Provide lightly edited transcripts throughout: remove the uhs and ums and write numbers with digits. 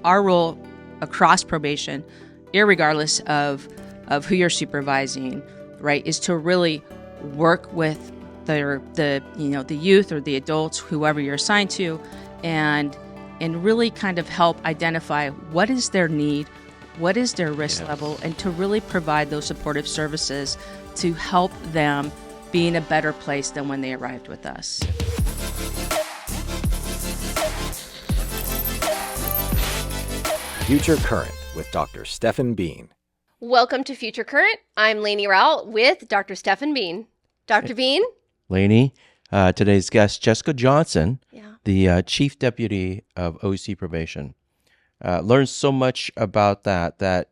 our role across probation, irregardless of who you're supervising, right, is to really work with the youth or the adults, whoever you're assigned to, and really kind of help identify what is their need, what is their risk level, and to really provide those supportive services to help them be in a better place than when they arrived with us. FutureCurrent with Dr. Stephen Bean. Welcome to FutureCurrent. I'm Lainey Rowell with Dr. Stephen Bean. Dr. Bean? Lainey, today's guest, Jessica Johnson, the Chief Deputy of OC Probation. Learned so much about that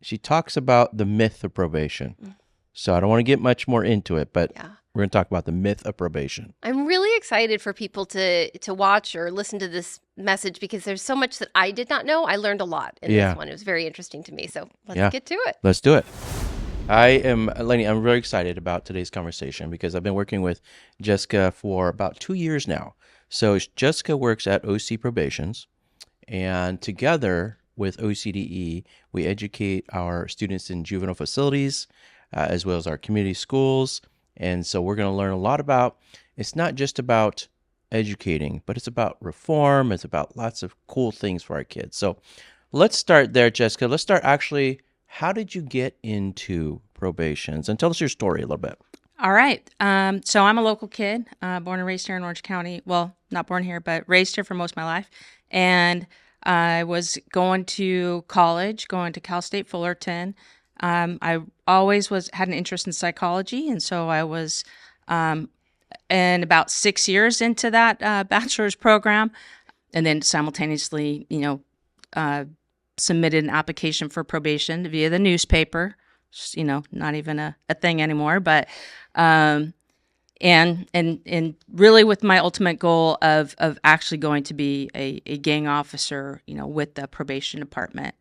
she talks about the myth of probation. So I don't want to get much more into it, but we're going to talk about the myth of probation. I'm really excited for people to watch or listen to this message because there's so much that I did not know. I learned a lot in this one. It was very interesting to me. So let's get to it. Let's do it. Lainey, I'm really excited about today's conversation because I've been working with Jessica for about 2 years now. So Jessica works at OC Probations, and together with OCDE, we educate our students in juvenile facilities, as well as our community schools. And so we're going to learn a lot about, it's not just about educating, but it's about reform. It's about lots of cool things for our kids. So let's start there, Jessica. Let's start actually, how did you get into probations? And tell us your story a little bit. All right. So I'm a local kid, born and raised here in Orange County. Well, not born here, but raised here for most of my life. And I was going to college, going to Cal State Fullerton. I always had an interest in psychology, and so I was and about 6 years into that bachelor's program, and then simultaneously, submitted an application for probation via the newspaper. Not even a thing anymore, but and really with my ultimate goal of actually going to be a gang officer, with the probation department.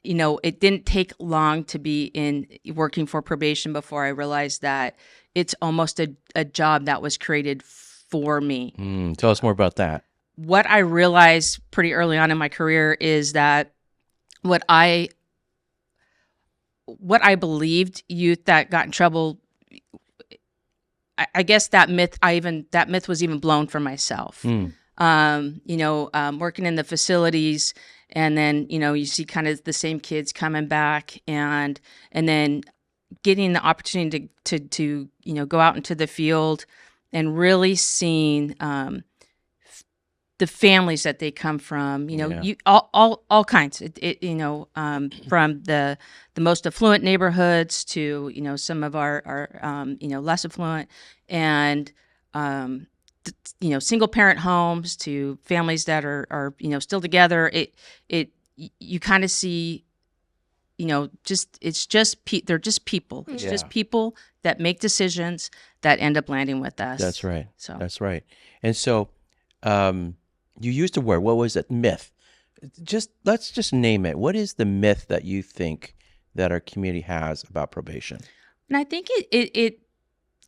It didn't take long to be in working for probation before I realized that it's almost a job that was created for me. Tell us more about that. What I realized pretty early on in my career is that what I believed youth that got in trouble, I guess that myth was even blown for myself. Working in the facilities, and then you see kind of the same kids coming back, and then getting the opportunity to go out into the field and really seeing the families that they come from. All kinds. From the most affluent neighborhoods to some of our less affluent, and single parent homes to families that are still together. You kind of see, they're just people. It's just people that make decisions that end up landing with us. That's right. That's right. And so, you used a word. What was it? Myth. Let's just name it. What is the myth that you think that our community has about probation? And I think it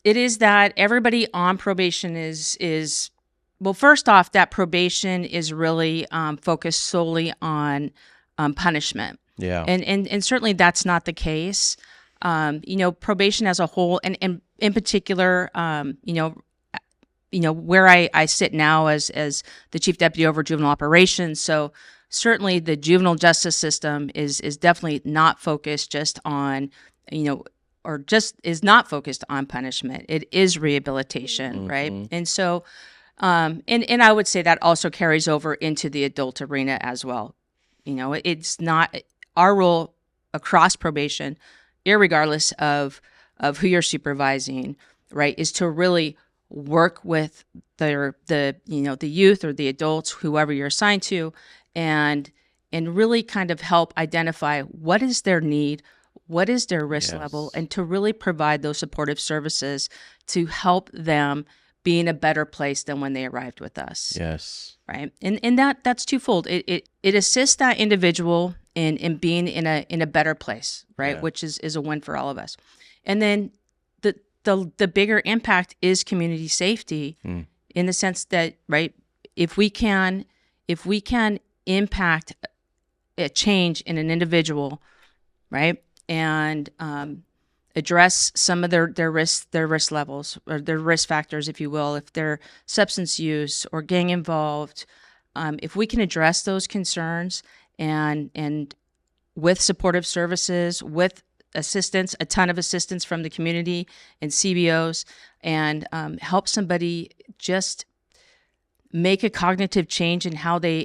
is that everybody on probation is well, first off, that probation is really focused solely on punishment. Yeah. And certainly that's not the case. Probation as a whole, and in particular, where I sit now as the Chief Deputy over Juvenile Operations. So certainly the juvenile justice system is definitely not focused just on, or just is not focused on punishment. It is rehabilitation, right? And so, and I would say that also carries over into the adult arena as well. It's not our role across probation, irregardless of who you're supervising, right, is to really work with the youth or the adults, whoever you're assigned to, and really kind of help identify what is their need, what is their risk level, and to really provide those supportive services to help them be in a better place than when they arrived with us. Yes. Right. And that's twofold. It assists that individual in being in a better place, right? Yeah. Which is a win for all of us. And then the bigger impact is community safety in the sense that, right, if we can impact a change in an individual, right? And address some of their risk levels, or their risk factors, if you will, if they're substance use or gang involved. If we can address those concerns and with supportive services, with assistance, a ton of assistance from the community and CBOs, and help somebody just make a cognitive change in how they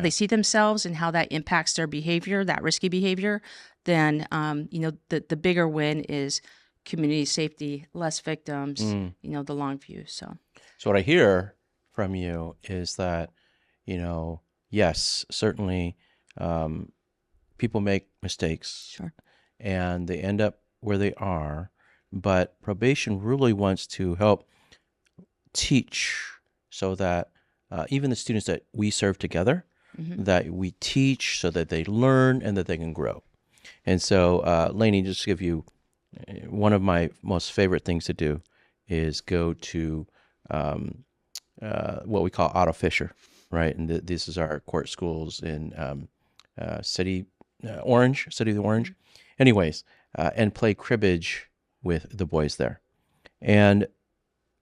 see themselves and how that impacts their behavior, that risky behavior, then the bigger win is community safety, less victims, the long view. So what I hear from you is that, yes, certainly people make mistakes. Sure. And they end up where they are, but probation really wants to help teach so that even the students that we serve together, that we teach so that they learn and that they can grow. And so, Lainey, just to give you one of my most favorite things to do is go to what we call Auto Fisher, right? And this is our court schools in City of Orange. Anyways, and play cribbage with the boys there. And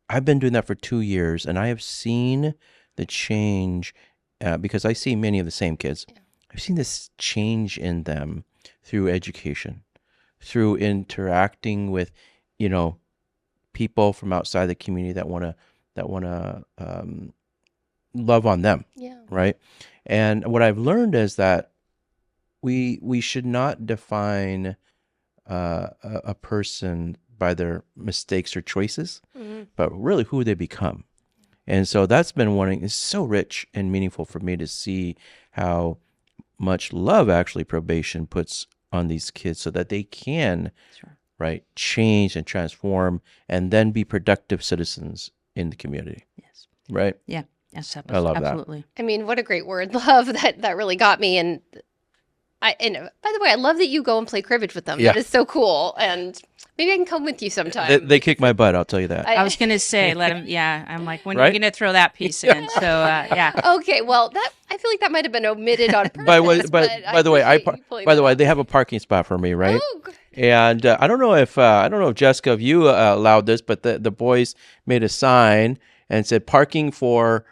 I've been doing that for 2 years, and I have seen the change because I see many of the same kids. Yeah. I've seen this change in them through education, through interacting with, people from outside the community that want to love on them. Yeah. Right. And what I've learned is that we should not define a person by their mistakes or choices, but really who they become. And so that's been it's so rich and meaningful for me to see how much love actually probation puts on these kids so that they can, right, change and transform and then be productive citizens in the community. Yes. Right? Yeah. Yes, I love absolutely. that. I mean, what a great word, love, that really got me. And by the way, I love that you go and play cribbage with them. Yeah. That is so cool. And maybe I can come with you sometime. They kick my butt, I'll tell you that. I was going to say, let him, I'm like, when are Right? you going to throw that piece in? So, yeah. Okay, well, I feel like that might have been omitted on purpose. By the way, they have a parking spot for me, right? Oh, good. And I don't know if Jessica, if you allowed this, but the boys made a sign and said parking for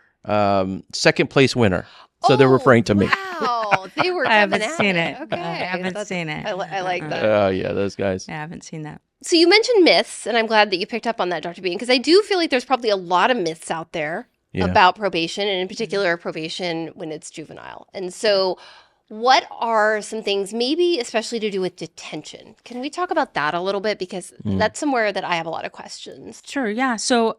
second place winner. So they're referring to me. Wow, they were. I haven't seen it. it. Okay, I haven't seen it. I like that. Oh, yeah, those guys. I haven't seen that. So you mentioned myths, and I'm glad that you picked up on that, Dr. Bean, because I do feel like there's probably a lot of myths out there about probation, and in particular probation when it's juvenile. And so what are some things, maybe especially to do with detention? Can we talk about that a little bit? Because that's somewhere that I have a lot of questions. Sure, yeah. So,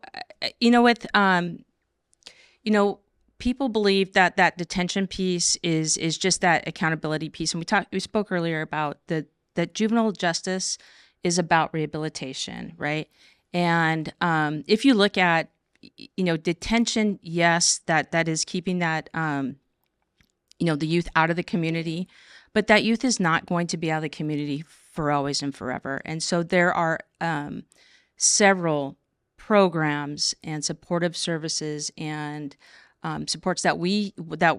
people believe that detention piece is just that accountability piece. And we spoke earlier about that juvenile justice is about rehabilitation, right? And if you look at, detention, yes, that is keeping that, the youth out of the community, but that youth is not going to be out of the community for always and forever. And so there are several programs and supportive services and supports that we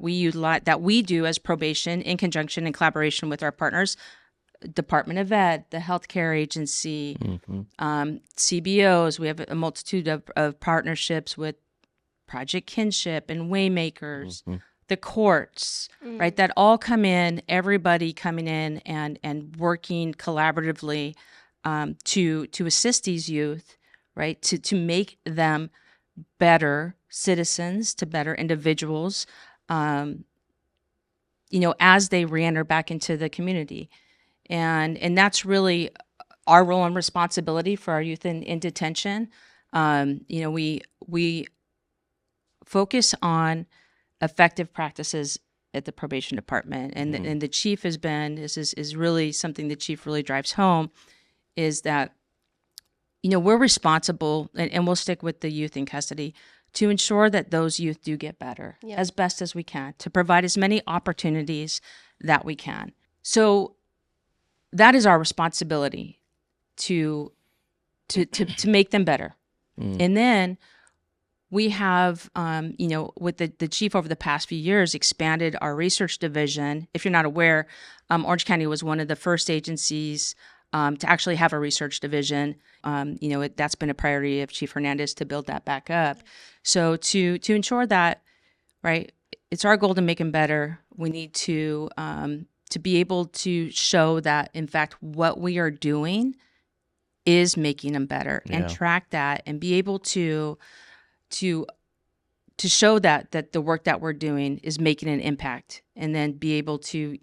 utilize, that we do as probation in conjunction and collaboration with our partners, Department of Ed, the healthcare agency, CBOs. We have a multitude of partnerships with Project Kinship and Waymakers, the courts, right? That all come in, everybody coming in and working collaboratively to assist these youth, right? To make them better citizens, to better individuals, as they reenter back into the community. And that's really our role and responsibility for our youth in detention. We focus on effective practices at the probation department, and the chief has been, this is really something the chief really drives home, is that we're responsible, and we'll stick with the youth in custody, to ensure that those youth do get better as best as we can, to provide as many opportunities that we can. So that is our responsibility to make them better. And then we have, with the chief over the past few years, expanded our research division. If you're not aware, Orange County was one of the first agencies to actually have a research division. That's been a priority of Chief Hernandez to build that back up. So to ensure that, right, it's our goal to make them better. We need to be able to show that, in fact, what we are doing is making them better, and track that, and be able to show that the work that we're doing is making an impact, and then be able to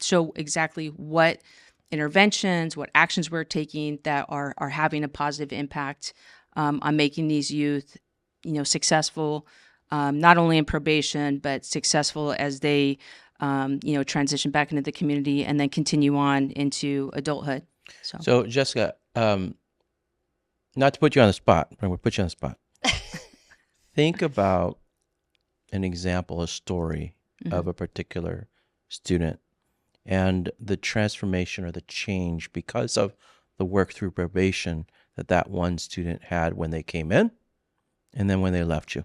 show exactly what interventions, what actions we're taking that are having a positive impact on making these youth successful, not only in probation, but successful as they transition back into the community and then continue on into adulthood. So Jessica, not to put you on the spot, but we'll put you on the spot. Think about an example, a story of a particular student and the transformation or the change because of the work through probation that one student had when they came in and then when they left you.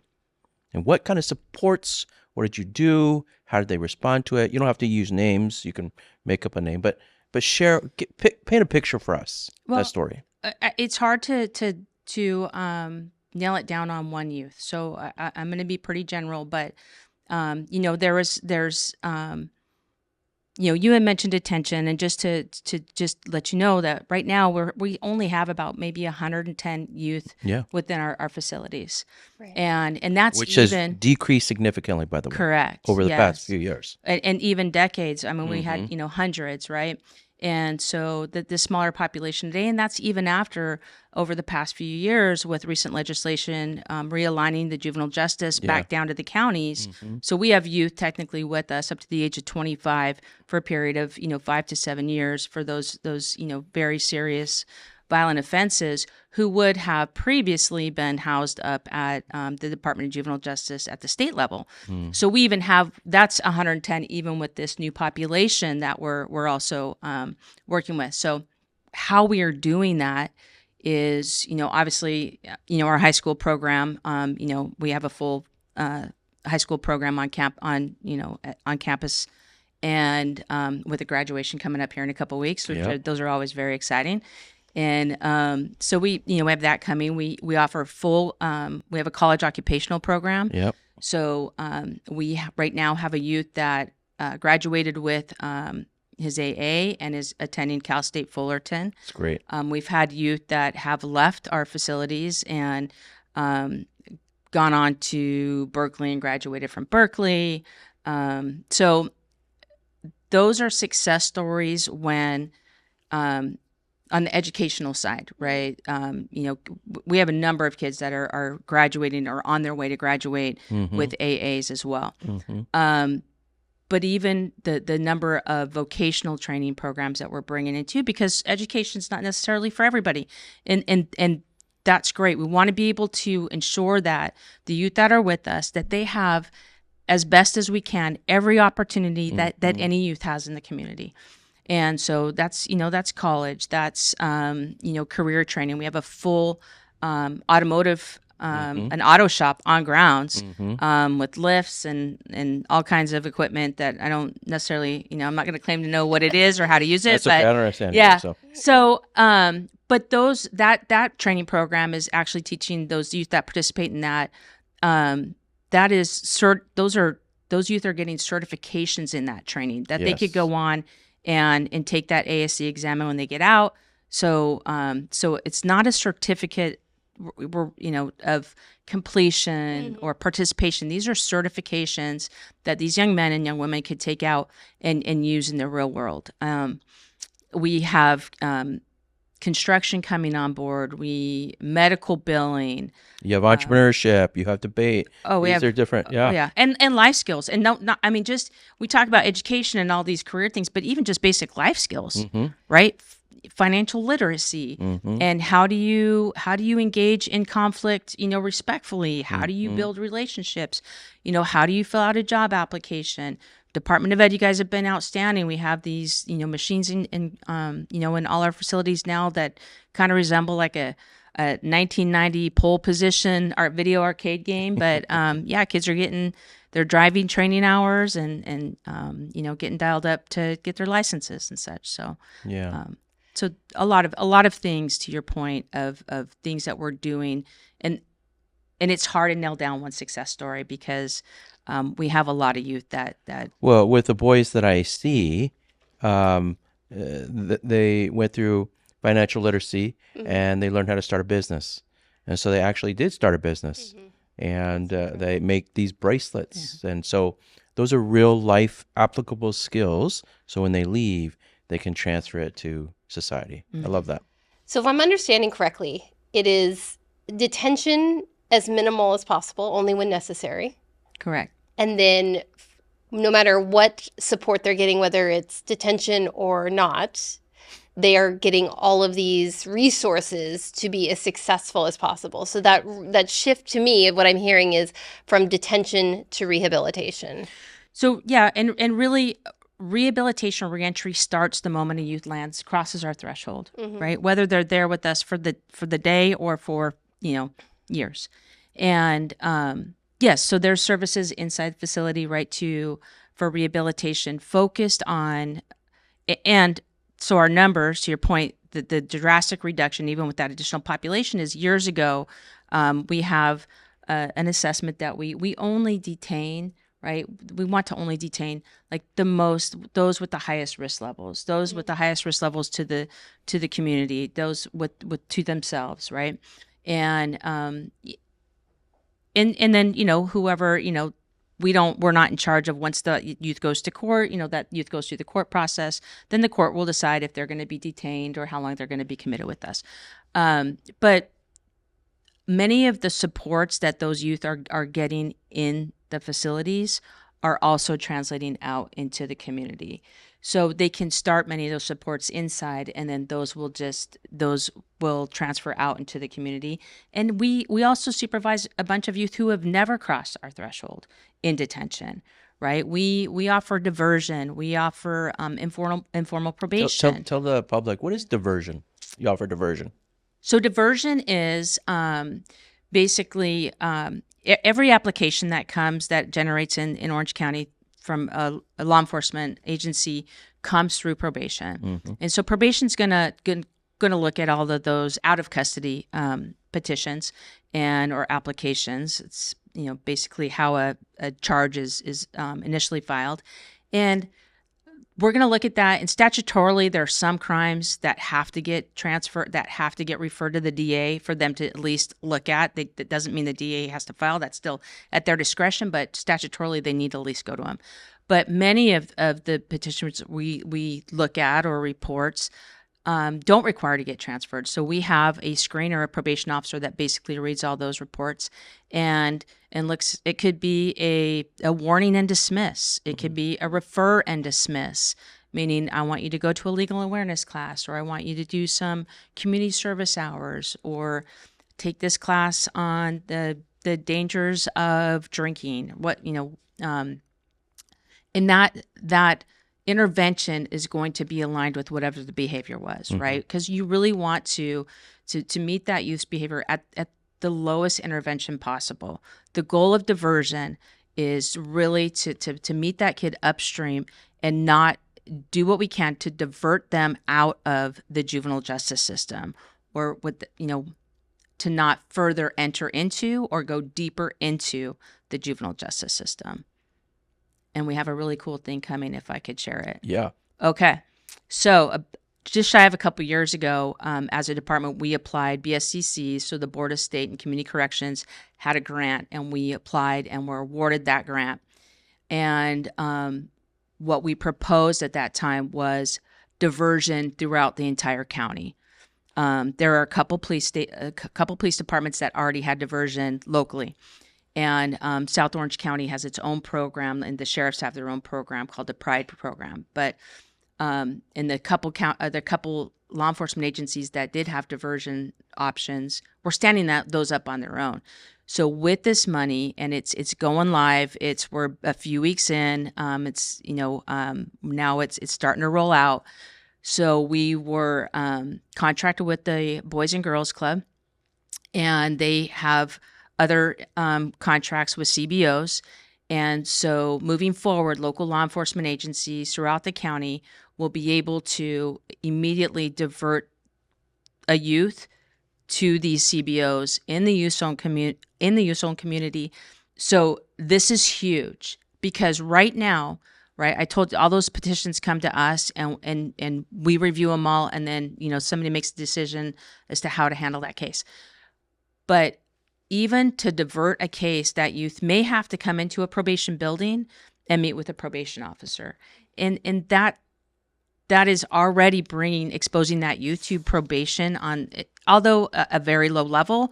And what kind of supports, what did you do? How did they respond to it? You don't have to use names. You can make up a name, but share, paint a picture for us, that story. It's hard to nail it down on one youth. So I'm going to be pretty general, but there's you had mentioned detention, and just to let you know that right now we only have about maybe 110 youth within our facilities, right. and that's which even has decreased significantly, by the way, correct, over the past few years, and even decades. I mean, we had hundreds, right? And so the smaller population today, and that's even after over the past few years with recent legislation realigning the juvenile justice back down to the counties. So we have youth technically with us up to the age of 25 for a period of 5 to 7 years for those very serious violent offenses who would have previously been housed up at the Department of Juvenile Justice at the state level. So we even have, that's 110 even with this new population that we're also working with. So how we are doing that is, obviously, our high school program, we have a full high school program on campus, and with a graduation coming up here in a couple of weeks, which those are always very exciting. And so we have that coming. We offer full. We have a college occupational program. Yep. So we right now have a youth that graduated with his AA and is attending Cal State Fullerton. That's great. We've had youth that have left our facilities and gone on to Berkeley and graduated from Berkeley. So those are success stories when. On the educational side, right? We have a number of kids that are graduating or on their way to graduate with AAs as well. But even the number of vocational training programs that we're bringing into, because education is not necessarily for everybody, and that's great. We want to be able to ensure that the youth that are with us, that they have, as best as we can, every opportunity that any youth has in the community. And so that's college, that's, career training. We have a full automotive, an auto shop on grounds with lifts and all kinds of equipment that I don't necessarily, I'm not going to claim to know what it is or how to use it. That's but okay, I don't understand. Yeah. So, but that training program is actually teaching those youth that participate in that, those youth are getting certifications in that training that they could go on and take that ASC exam when they get out. So it's not a certificate, of completion or participation. These are certifications that these young men and young women could take out and use in the real world. We have construction coming on board. Medical billing. You have entrepreneurship. You have debate. These are different. Yeah. Yeah. And life skills. And we talk about education and all these career things, but even just basic life skills, right? Financial literacy, and how do you engage in conflict, respectfully? How do you build relationships? How do you fill out a job application? Department of Ed, you guys have been outstanding. We have these, machines in all our facilities now that kind of resemble like a a 1990 pole position video arcade game, but yeah, kids are getting their driving training hours and getting dialed up to get their licenses and such. So Yeah. so a lot of things, to your point, of things that we're doing, and it's hard to nail down one success story because we have a lot of youth that Well, with the boys that I see, they went through financial literacy and they learned how to start a business. And so they actually did start a business and they make these bracelets. And so those are real life applicable skills. So when they leave, they can transfer it to society. I love that. So if I'm understanding correctly, it is detention as minimal as possible, only when necessary. correct. And then no matter what support they're getting, whether it's detention or not, they are getting all of these resources to be as successful as possible. So that shift to me of what I'm hearing is from detention to rehabilitation. So yeah, and really rehabilitation or reentry starts the moment a youth crosses our threshold, right? Whether they're there with us for the day or for years. And yes, so there's services inside the facility, right, for rehabilitation focused on, and so our numbers, to your point, the drastic reduction, even with that additional population, is years ago. We have an assessment that we only detain, right? We want to only detain like those with the highest risk levels, those with the highest risk levels to the community, those with to themselves, right? And then whoever we're not in charge of. Once the youth goes to court, that youth goes through the court process, then the court will decide if they're going to be detained or how long they're going to be committed with us. But many of the supports that those youth are getting in the facilities are also translating out into the community. So they can start many of those supports inside, and then those will transfer out into the community. And we also supervise a bunch of youth who have never crossed our threshold in detention, right? We offer diversion. We offer informal probation. Tell the public, what is diversion? You offer diversion. So diversion is basically every application that comes that generates in Orange County from a law enforcement agency comes through probation. And so probation's gonna look at all of those out of custody petitions or applications. It's basically how a charge is initially filed, and we're going to look at that. And statutorily, there are some crimes that have to get transferred, that have to get referred to the DA for them to at least look at. That doesn't mean the DA has to file. That's still at their discretion, but statutorily, they need to at least go to them. But many of the petitions we look at or reports don't require to get transferred. So we have a screener, a probation officer that basically reads all those reports and looks. It could be a warning and dismiss. It could be a refer and dismiss, meaning I want you to go to a legal awareness class, or I want you to do some community service hours, or take this class on the dangers of drinking. And that intervention is going to be aligned with whatever the behavior was, right? Because you really want to meet that youth's behavior at the lowest intervention possible. The goal of diversion is really to meet that kid upstream and not do what we can to divert them out of the juvenile justice system, or to not further enter into or go deeper into the juvenile justice system. And we have a really cool thing coming, if I could share it. Yeah. Okay. So just shy of a couple years ago, as a department, we applied BSCC, so the Board of State and Community Corrections had a grant, and we applied and were awarded that grant. And what we proposed at that time was diversion throughout the entire county. There are a couple police departments that already had diversion locally. And South Orange County has its own program, and the sheriffs have their own program called the Pride program. But in the couple law enforcement agencies that did have diversion options were standing those up on their own. So with this money, and it's going live. We're a few weeks in. Now it's starting to roll out. So we were contracted with the Boys and Girls Club. and they have other contracts with CBOs. And so moving forward, local law enforcement agencies throughout the county will be able to immediately divert a youth to these CBOs in the youth zone community. So this is huge because right now, right, I told you all those petitions come to us and we review them all, and then somebody makes a decision as to how to handle that case. But even to divert a case, that youth may have to come into a probation building and meet with a probation officer, and that is already exposing that youth to probation on, although a very low level,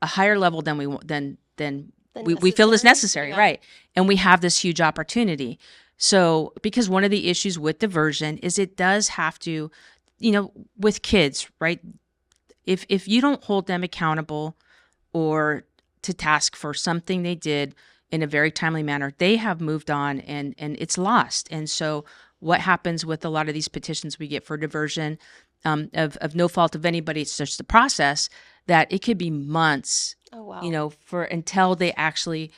a higher level than we feel is necessary, yeah. right? And we have this huge opportunity. So, because one of the issues with diversion is it does have to, with kids, right? If you don't hold them accountable or to task for something they did in a very timely manner, they have moved on and it's lost. And so what happens with a lot of these petitions we get for diversion, of no fault of anybody, it's just the process, that it could be months, until they actually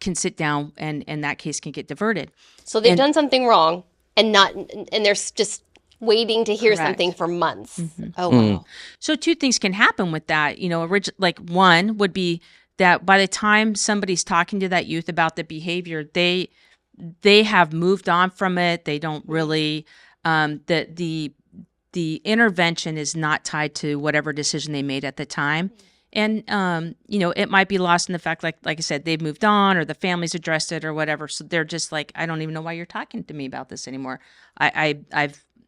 can sit down and that case can get diverted. So they've done something wrong and they're just waiting to hear Correct. something for months. Mm-hmm. Oh, wow. So two things can happen with that. Like one would be that by the time somebody's talking to that youth about the behavior, they have moved on from it. They don't really, the intervention is not tied to whatever decision they made at the time. And, it might be lost in the fact, like I said, they've moved on or the family's addressed it or whatever. So they're just like, I don't even know why you're talking to me about this anymore. I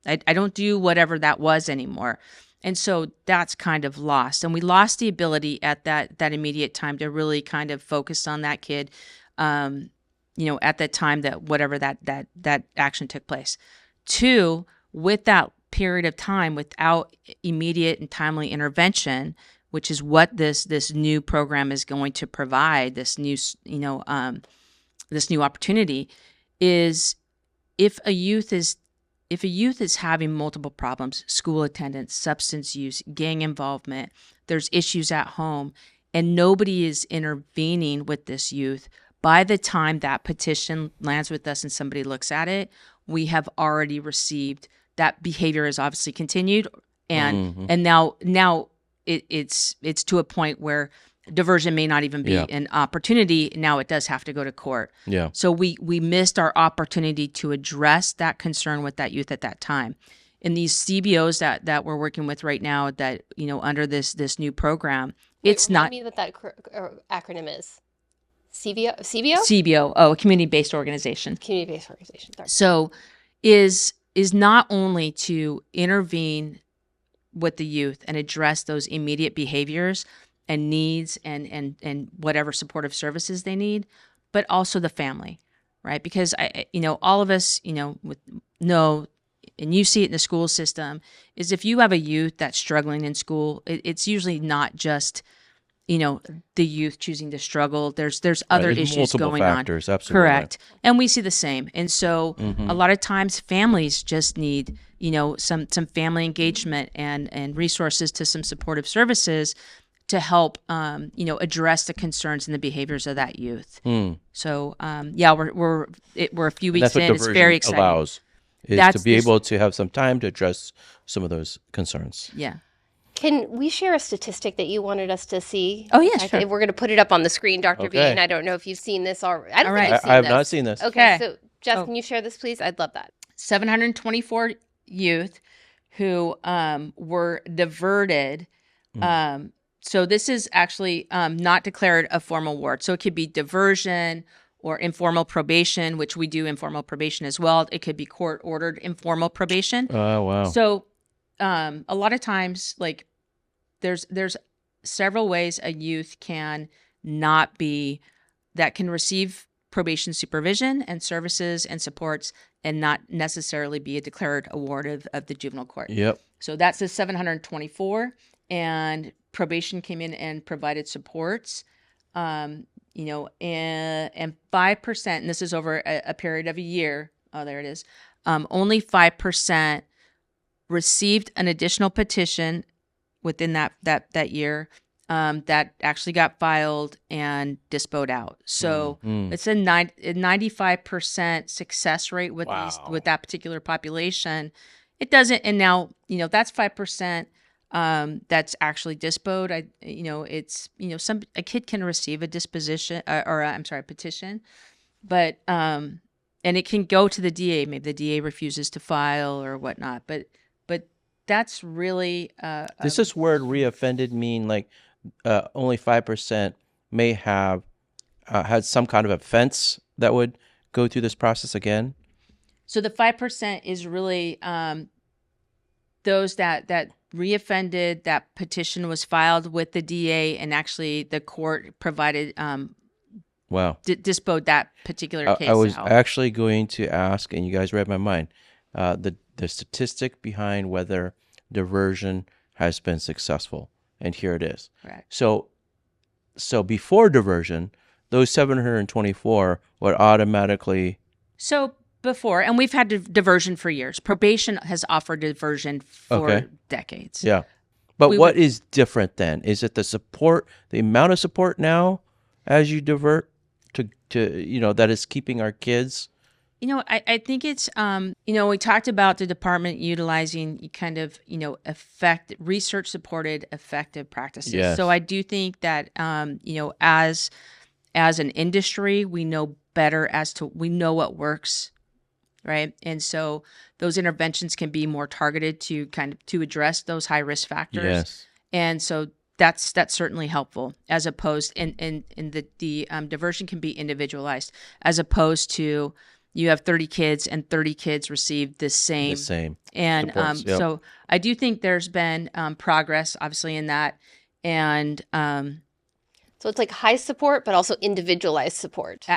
don't do whatever that was anymore. And so that's kind of lost. And we lost the ability at that immediate time to really kind of focus on that kid, at that time that whatever that action took place. Two, with that period of time without immediate and timely intervention, which is what this new program is going to provide, this new opportunity, is if a youth is having multiple problems, school attendance, substance use, gang involvement, there's issues at home, and nobody is intervening with this youth, by the time that petition lands with us and somebody looks at it, we have already received that behavior is obviously continued, and now it's to a point where diversion may not even be an opportunity. Now it does have to go to court. Yeah. So we missed our opportunity to address that concern with that youth at that time. In these CBOs that we're working with right now, that under this new program, it's not. Remind me what that acronym is. CBO? CBO. Oh, a community-based organization. Community-based organization. Sorry. So is not only to intervene with the youth and address those immediate behaviors and needs and whatever supportive services they need, but also the family, right? Because all of us, know, and you see it in the school system, is if you have a youth that's struggling in school, it's usually not just, the youth choosing to struggle. There's other issues multiple going factors, on. absolutely. Correct. And we see the same. And so a lot of times families just need, some family engagement and resources to some supportive services to help, address the concerns and the behaviors of that youth. So, we're a few weeks in. It's very exciting. Allows is to be able to have some time to address some of those concerns. Yeah. Can we share a statistic that you wanted us to see? Oh, yeah, sure. We're going to put it up on the screen, Dr. B, Okay. and I don't know if you've seen this already. I don't think you've seen I have this. not seen this. Okay, so Jeff, can you share this, please? I'd love that. 724 youth who were diverted. So this is actually not declared a formal ward. So it could be diversion or informal probation, which we do informal probation as well. It could be court-ordered informal probation. Oh, wow. So a lot of times, like, there's several ways a youth can can receive probation supervision and services and supports and not necessarily be a declared award of the juvenile court. Yep. So that's the 724, and probation came in and provided supports, and 5%, and this is over a period of a year. Oh, there it is. Only 5% received an additional petition within that year that actually got filed and disposed out. So it's a 95% success rate with with that particular population. It doesn't, and now that's 5%. That's actually disposed. It's a kid can receive a disposition petition, but and it can go to the DA. Maybe the DA refuses to file or whatnot. But that's really does this word reoffended mean like only 5% may have had some kind of offense that would go through this process again? So the 5% is really those that reoffended, that petition was filed with the DA, and actually the court provided disposed that particular case. I was out. actually going to ask, and you guys read my mind, the statistic behind whether diversion has been successful, and here it is. Correct. So before diversion, those 724 would automatically. So before, and we've had diversion for years. Probation has offered diversion for decades. Yeah. But what is different then? Is it the support, the amount of support now as you divert to that is keeping our kids? I think it's, we talked about the department utilizing kind of, research-supported effective practices. Yes. So I do think that, as an industry, we know better we know what works, right? And so those interventions can be more targeted to address those high-risk factors. Yes. And so that's certainly helpful, as opposed, and the diversion can be individualized, as opposed to you have 30 kids and 30 kids receive the same. And so I do think there's been progress, obviously, in that. And so it's like high support, but also individualized support.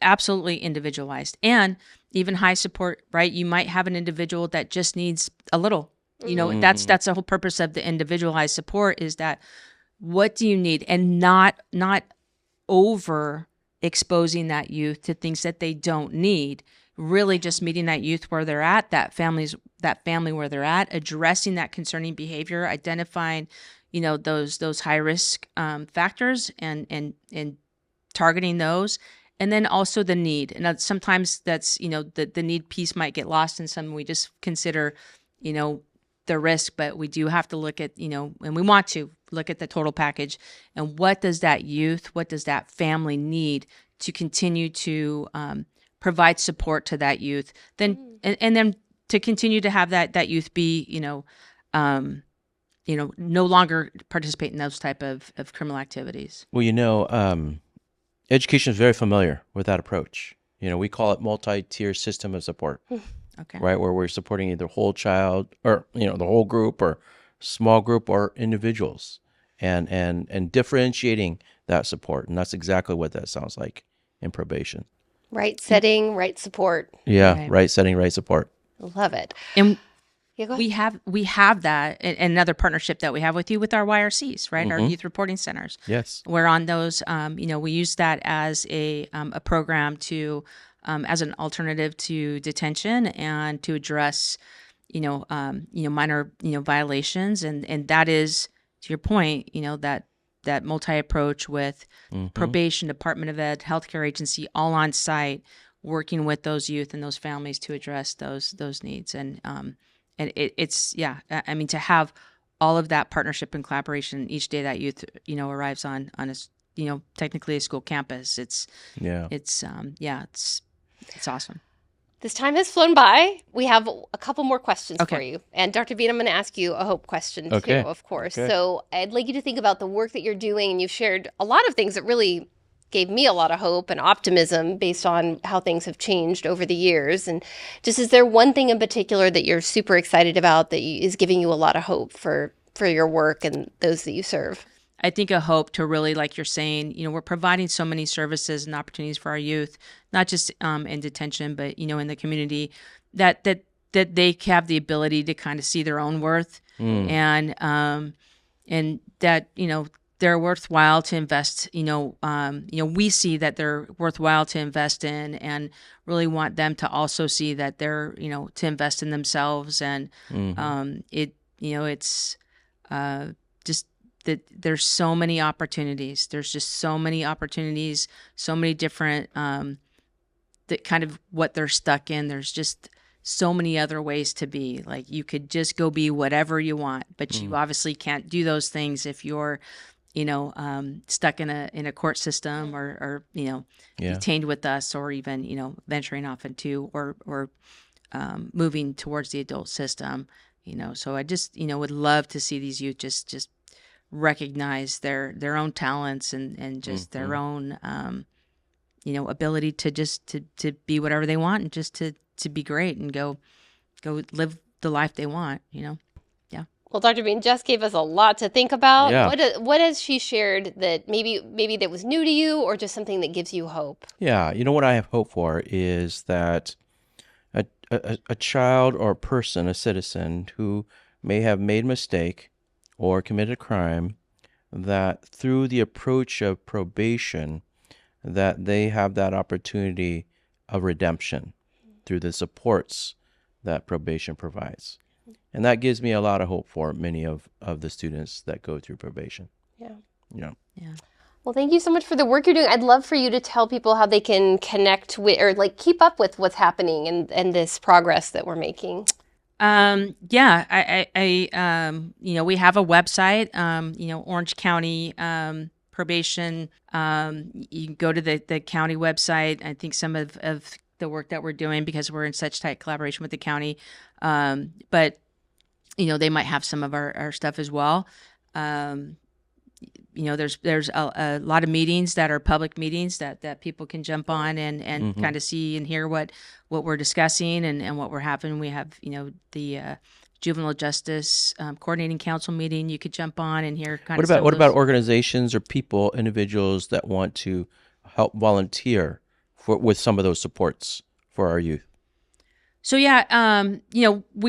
Absolutely individualized. And even high support, right? You might have an individual that just needs a little. That's the whole purpose of the individualized support, is that what do you need, and not over exposing that youth to things that they don't need. Really just meeting that youth where they're at, that family where they're at, addressing that concerning behavior, identifying those high risk factors and targeting those. And then also the need. And sometimes that's, the need piece might get lost in some. We just consider, the risk, but we do have to look at, and we want to look at the total package. And what does that youth, what does that family need to continue to provide support to that youth? Then, and then to continue to have that youth be, no longer participate in those type of criminal activities. Well, education is very familiar with that approach. We call it multi-tier system of support. Okay. Right, where we're supporting either whole child or the whole group or small group or individuals, and differentiating that support, and that's exactly what that sounds like in probation. Right setting, right support. Yeah, right setting, right support. Love it. And yeah, go ahead. we have that, and another partnership that we have with you with our YRCs, right? Our youth reporting centers. Yes, where on those, we use that as a program to. As an alternative to detention and to address, minor, violations. And that is, to your point, that multi-approach with probation, Department of Ed, healthcare agency, all on site, working with those youth and those families to address those needs. And it's to have all of that partnership and collaboration each day that youth, arrives on a, technically a school campus. It's awesome. This time has flown by. We have a couple more questions for you. And Dr. Bean, I'm going to ask you a hope question too, of course. Okay. So I'd like you to think about the work that you're doing. And you've shared a lot of things that really gave me a lot of hope and optimism based on how things have changed over the years. And just, is there one thing in particular that you're super excited about that is giving you a lot of hope for your work and those that you serve? I think a hope to really, like you're saying, we're providing so many services and opportunities for our youth, not just in detention, but, in the community, that they have the ability to kind of see their own worth and that, they're worthwhile to invest, we see that they're worthwhile to invest in, and really want them to also see that they're, to invest in themselves. And it's, just that there's so many opportunities. There's just so many opportunities, so many different, that kind of what they're stuck in. There's just so many other ways to be. Like you could just go be whatever you want, but you obviously can't do those things if you're, stuck in a court system or detained with us, or even, venturing off into or moving towards the adult system, So I just, would love to see these youth just recognize their own talents and just their own, ability to just to be whatever they want and just to be great and go live the life they want, Yeah. Well, Dr. Bean just gave us a lot to think about. Yeah. What has she shared that maybe that was new to you, or just something that gives you hope? Yeah, what I have hope for is that a child or a person, a citizen who may have made a mistake or committed a crime, that through the approach of probation, that they have that opportunity of redemption through the supports that probation provides. And that gives me a lot of hope for many of the students that go through probation. Yeah. Yeah. Yeah. Well, thank you so much for the work you're doing. I'd love for you to tell people how they can connect with, or keep up with what's happening and this progress that we're making. Yeah, I we have a website, Orange County Probation. You can go to the county website. I think some of the work that we're doing, because we're in such tight collaboration with the county, but they might have some of our stuff as well. There's a lot of meetings that are public meetings that people can jump on and kind of see and hear what we're discussing and what we're having. We have, the Juvenile Justice Coordinating Council meeting you could jump on and hear kind of what about organizations or people, individuals that want to help volunteer with some of those supports for our youth? So we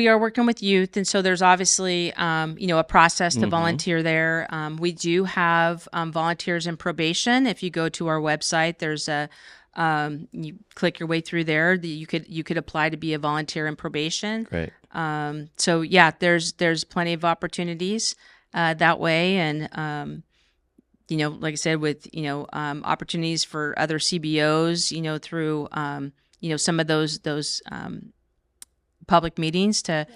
are working with youth, and so there's obviously a process to volunteer there. We do have volunteers in probation. If you go to our website, there's you click your way through there. You could apply to be a volunteer in probation. Great. There's plenty of opportunities that way, and like I said, with opportunities for other CBOs, through some of those public meetings to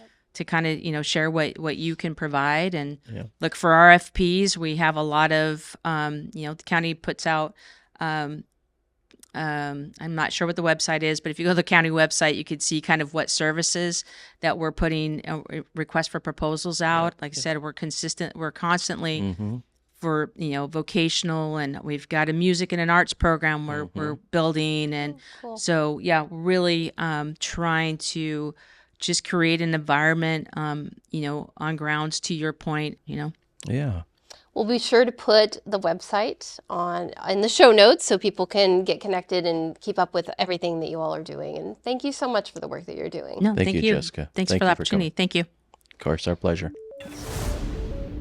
kind of share what you can provide and look for RFPs. We have a lot of the county puts out. I'm not sure what the website is, but if you go to the county website, you could see kind of what services that we're putting requests for proposals out. Like I said, we're constantly for vocational, and we've got a music and an arts program we're building, and so really trying to just create an environment on grounds, to your point. Yeah. We'll be sure to put the website in the show notes so people can get connected and keep up with everything that you all are doing. And thank you so much for the work that you're doing. No, thank you, Jessica. Thanks for the opportunity. Thank you. Of course, our pleasure.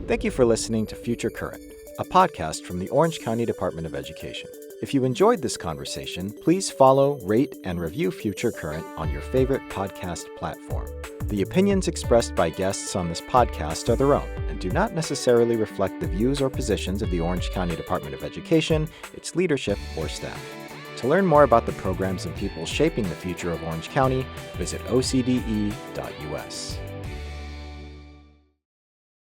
Thank you for listening to FutureCurrent, a podcast from the Orange County Department of Education. If you enjoyed this conversation, please follow, rate, and review FutureCurrent on your favorite podcast platform. The opinions expressed by guests on this podcast are their own and do not necessarily reflect the views or positions of the Orange County Department of Education, its leadership, or staff. To learn more about the programs and people shaping the future of Orange County, visit ocde.us.